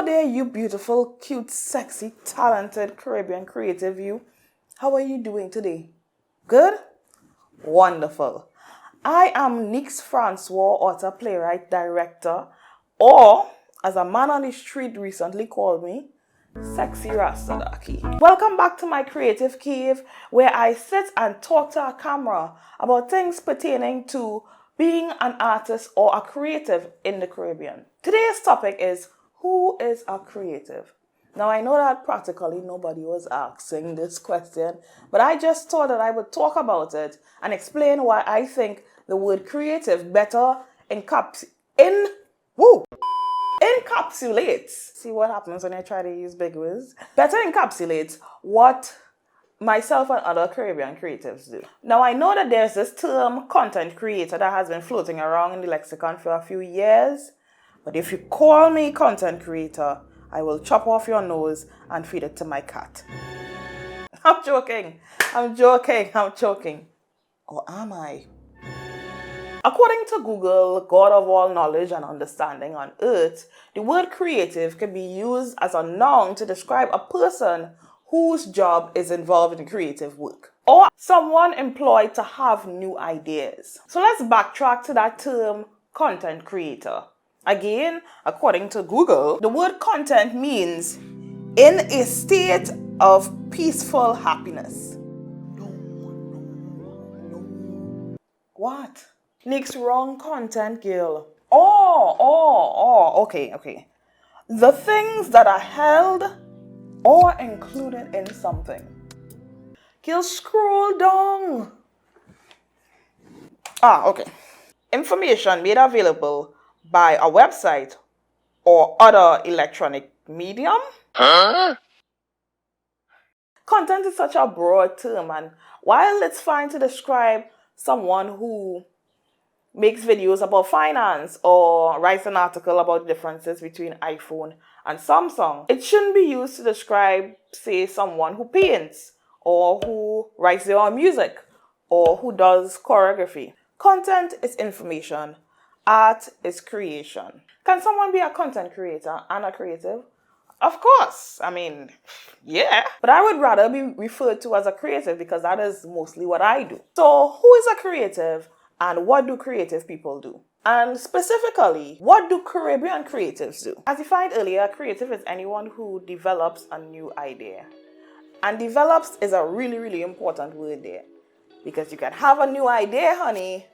there, you beautiful, cute, sexy, talented Caribbean creative you. How are you doing today? Good? Wonderful. I am Nix Francois, author, playwright, director, or as a man on the street recently called me, Sexy Rastadaki. Welcome back to my creative cave where I sit and talk to a camera about things pertaining to being an artist or a creative in the Caribbean. Today's topic is, who is a creative? Now I know that practically nobody was asking this question, but I just thought that I would talk about it and explain why I think the word creative better encapsulates. See what happens when I try to use big words? Better encapsulates what myself and other Caribbean creatives do. Now I know that there's this term content creator that has been floating around in the lexicon for a few years, but if you call me content creator, I will chop off your nose and feed it to my cat. I'm joking. Or am I? According to Google, God of all knowledge and understanding on earth, the word creative can be used as a noun to describe a person whose job is involved in creative work, or someone employed to have new ideas. So let's backtrack to that term, content creator. Again, according to Google, the word content means in a state of peaceful happiness. What? Nick's wrong content, girl. Okay. The things that are held or included in something. Girl, scroll down. Okay. Information made available by a website or other electronic medium. Content is such a broad term, and while it's fine to describe someone who makes videos about finance or writes an article about the differences between iPhone and Samsung, it shouldn't be used to describe, say, someone who paints or who writes their own music or who does choreography. Content is information. Art is creation. Can someone be a content creator and a creative? Of course. I mean, yeah. But I would rather be referred to as a creative because that is mostly what I do. So who is a creative and what do creative people do? And specifically, what do Caribbean creatives do? As defined earlier, creative is anyone who develops a new idea. And develops is a really, really important word there. Because you can have a new idea, honey,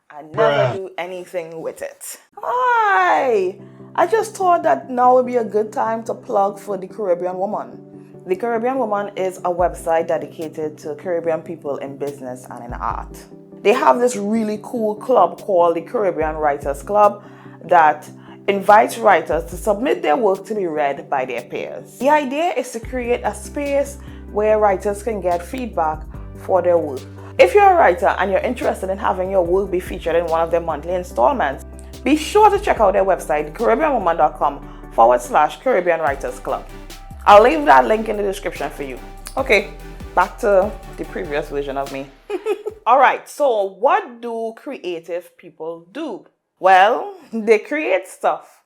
and never do anything with it. Hi! I just thought that now would be a good time to plug for the Caribbean Woman. The Caribbean Woman is a website dedicated to Caribbean people in business and in art. They have this really cool club called the Caribbean Writers Club that invites writers to submit their work to be read by their peers. The idea is to create a space where writers can get feedback for their work. If you're a writer and you're interested in having your work be featured in one of their monthly installments, be sure to check out their website, caribbeanwoman.com/Caribbean Writers Club. I'll leave that link in the description for you. Okay, back to the previous version of me. Alright, so what do creative people do? Well, they create stuff.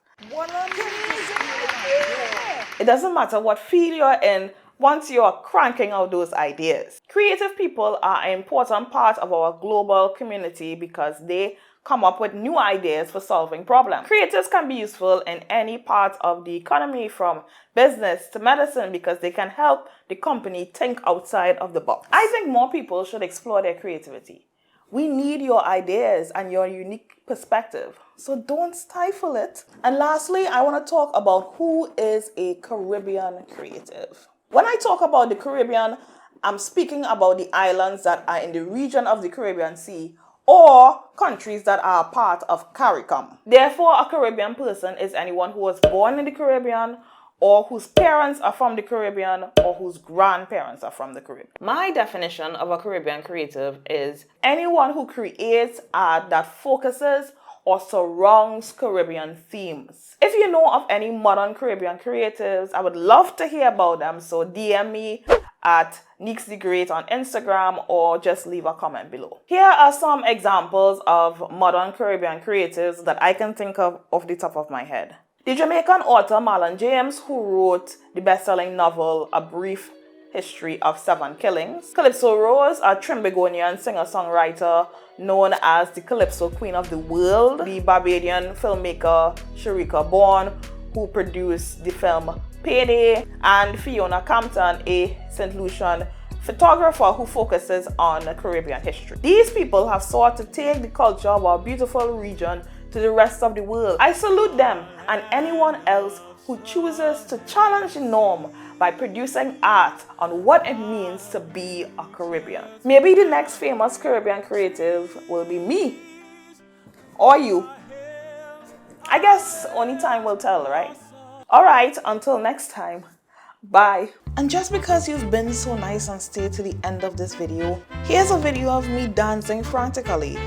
It doesn't matter what field you're in, once you're cranking out those ideas. Creative people are an important part of our global community because they come up with new ideas for solving problems. Creators can be useful in any part of the economy, from business to medicine, because they can help the company think outside of the box. I think more people should explore their creativity. We need your ideas and your unique perspective, so don't stifle it. And lastly, I want to talk about who is a Caribbean creative. When I talk about the Caribbean, I'm speaking about the islands that are in the region of the Caribbean Sea or countries that are part of CARICOM. Therefore, a Caribbean person is anyone who was born in the Caribbean or whose parents are from the Caribbean or whose grandparents are from the Caribbean. My definition of a Caribbean creative is anyone who creates art that focuses or surrounds Caribbean themes. If you know of any modern Caribbean creatives, I would love to hear about them, so DM me at Nix the Great on Instagram or just leave a comment below. Here are some examples of modern Caribbean creatives that I can think of off the top of my head. The Jamaican author Marlon James, who wrote the best-selling novel A Brief History of Seven Killings. Calypso Rose, a Trimbigonian singer-songwriter known as the Calypso Queen of the World. The Barbadian filmmaker Shakirah Bourne, who produced the film Payday. And Fiona Campton, a St. Lucian photographer who focuses on Caribbean history. These people have sought to take the culture of our beautiful region to the rest of the world. I salute them and anyone else who chooses to challenge the norm by producing art on what it means to be a Caribbean. Maybe the next famous Caribbean creative will be me or you. I guess only time will tell, right? Alright, until next time, bye. And just because you've been so nice and stayed to the end of this video, here's a video of me dancing frantically